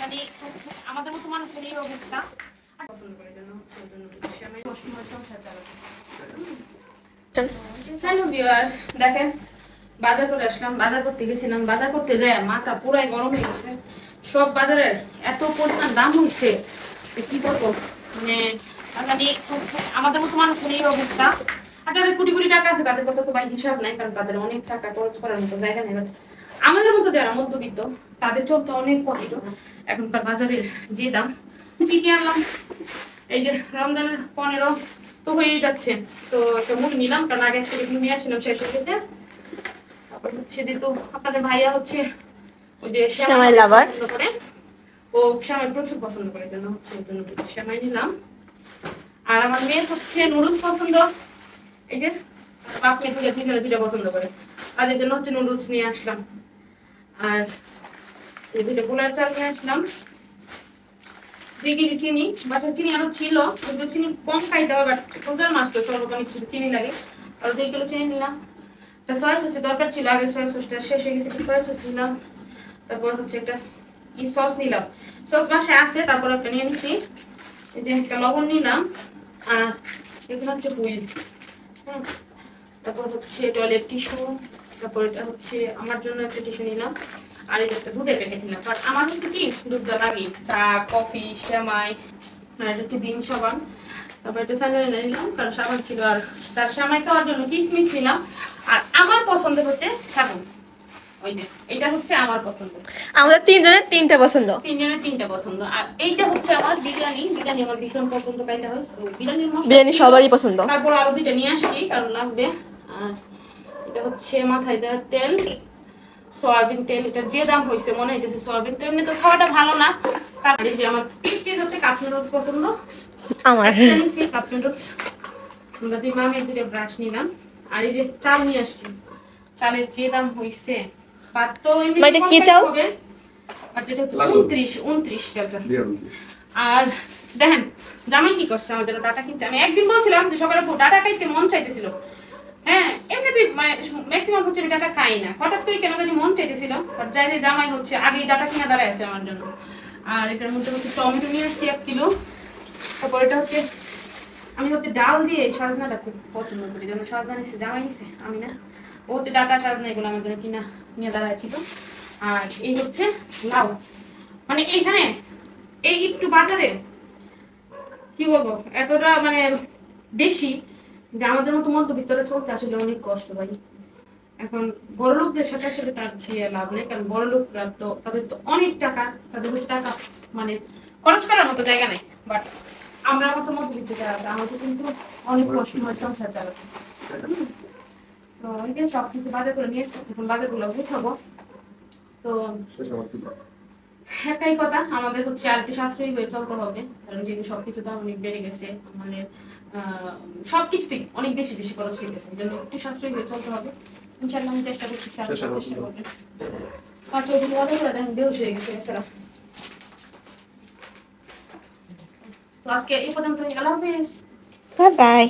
মানে আমাদের মতো মানুষের এই অবস্থা পছন্দ করে জন্য হচ্ছে ওর জন্য আমি কষ্টময় সংসার চালাবো। হ্যালো ভিউয়ার্স, দেখেন বাজার করে আসলাম। বাজার করতে গেছিলাম, বাজার করতে যাই মাথা পুরাই গরম হয়ে গেছে। সব বাজারের এত পরিমাণ দাম হয়েছে কি করবো, মানে আমাদের মতো মানুষের এই অবস্থা। আর যাদের কোটি কোটি টাকা আছে তাদের কথা তো ভাই হিসাব নাই, কারণ তাদের অনেক টাকা খরচ করার মতো জায়গা নেই। আমাদের মতো যারা মধ্যবিত্ত তাদের চলতে অনেক কষ্ট। এখনকার বাজারের যে দাম, কি কি আনলাম, এই যে রমজানের 15 তো হয়ে যাচ্ছে, তো একটা মুড়ি নিলাম, কারণ আগে থেকে নিয়ে আসছিলাম শেষ হয়ে গেছে। তারপর হচ্ছে যেহেতু আপনাদের ভাইয়া হচ্ছে ওই যে সেমাই লাভার করে, ও সেমাই প্রচুর পছন্দ করে, জন্য হচ্ছে ওর জন্য সেমাই নিলাম। আর আমার মেয়ে হচ্ছে নুডলস পছন্দ, এই যে আপনি দুইটা পছন্দ করে, তাদের জন্য হচ্ছে নুডলস নিয়ে আসলাম। আর এই দুটো পোলার চাল নিয়ে আসলাম। 2 কেজি চিনি, বাসায় চিনি আরো ছিল, কিন্তু চিনি কম খাইতে হবে, বাট রোজার মাস তো সর্ব অনেক কিছু চিনি লাগে। আর 2 কিলো চিনি নিলাম। সয়া সসের দরকার ছিল, আগে সয়া সসটা শেষ হয়ে গেছে, সয়া সস নিলাম। তারপর হচ্ছে একটা সস নিলাম, সস বাসায় আছে, তারপর একটা নিয়ে নিছি। এই যে একটা লবণ নিলাম, আর এগুলো হচ্ছে হুইল। হ্যাঁ, তারপর হচ্ছে টয়লেট টিস্যু, তারপর এটা হচ্ছে আমার জন্য একটা টিস্যু নিলাম। আর এই একটা দুধের প্যাকেট নিলাম, কারণ আমার হচ্ছে কি দুধটা লাগে, চা কফি সেমাই, আর এটা হচ্ছে ডিম সাবান। তারপর এটা স্যান্ডেল নিলাম, কারণ সাবান ছিল। আর তার সেমাই খাওয়ার জন্য কিশমিশ নিলাম। আর আমার পছন্দ হচ্ছে সাবান, ওই যে এটা হচ্ছে আমার পছন্দ। আমাদের তিনজনের তিনটা পছন্দ, তিনজনের তিনটা পছন্দ। আর এইটা হচ্ছে আমার বিরিয়ানি, বিরিয়ানি আমার ভীষণ পছন্দ খাইতে হয়, তো বিরিয়ানি সবারই পছন্দ। তারপর আরো 2টা নিয়ে আসছি, কারণ লাগবে। আর এটা হচ্ছে মাথায় দেওয়ার তেল, সয়াবিন তেল। এটা যে দাম হয়েছে মনে হইতেছে সয়াবিন তেল, এমনি তো খাওয়াটা ভালো না। তারপরে যে আমার হচ্ছে কাপ নুডলস পছন্দ, আমার কাপ নুডলস। আমরা 2 মামের 2টা ব্রাশ নিলাম। আর এই যে চাল নিয়ে আসছি, চালের যে দাম হয়েছে, বাট তো এমনি কি চাল হবে, বাট এটা হচ্ছে 29 চালটা। আর দেখেন জামাই কি করছে, আমাদের ডাটা কিনছে। আমি একদিন বলছিলাম যে সকালে ডাটা খাইতে মন চাইতেছিল, হ্যাঁ এমনিতেই ম্যাক্সিমাম হচ্ছে আমি ডাটা খাই না, হঠাৎ করে কেন জানি মন চাইতেছিল। বাট যাই যে জামাই হচ্ছে আগেই ডাটা কিনা দাঁড়ায় আছে আমার জন্য। আর এটার মধ্যে হচ্ছে টমেটো নিয়ে আসছি 1 কিলো। তারপর এটা হচ্ছে আমি হচ্ছে ডাল দিয়ে সাজনাটা খুব পছন্দ করি, যেন সাজনা নিচ্ছে জামাই নিচ্ছে, আমি না। ও হচ্ছে ডাটা সাজনা এগুলো আমার জন্য কিনা নিয়ে দাঁড়াচ্ছিল। আর এই হচ্ছে লাউ, মানে এইখানে এই একটু বাজারে কি বলবো এতটা মানে বেশি, যে আমাদের মতো মধ্যবিত্তরা চলতে আসলে অনেক কষ্ট ভাই। এখন বড় লোকদের সাথে আসলে তার চেয়ে লাভ নেই, কারণ বড় লোকরা তো তাদের তো অনেক টাকা, তাদের হচ্ছে টাকা মানে খরচ করার মতো জায়গা নেই। বাট আমরা মতো মধ্যবিত্ত যারা আমাদের কিন্তু অনেক কষ্ট হয় সংসার চালাতে। তো এই যে সবকিছু বাজার করে নিয়ে এখন বাজারগুলো গুছাবো। তো একটাই কথা, আমাদের হচ্ছে আর একটু সাশ্রয়ী হয়ে চলতে হবে, কারণ যেহেতু সবকিছু দাম অনেক বেড়ে গেছে, আমাদের সবকিছুতেই অনেক বেশি বেশি খরচ হয়ে গেছে, এই জন্য একটু সাশ্রয়ী হয়ে চলতে হবে। ইনশাআল্লাহ আমি চেষ্টা করছি, চেষ্টা করবো। আর তো দেখেন বেহুশ হয়ে গেছে বেচারা। তো আজকে এই পর্যন্ত, আল্লাহ হাফেজ, বাই বাই।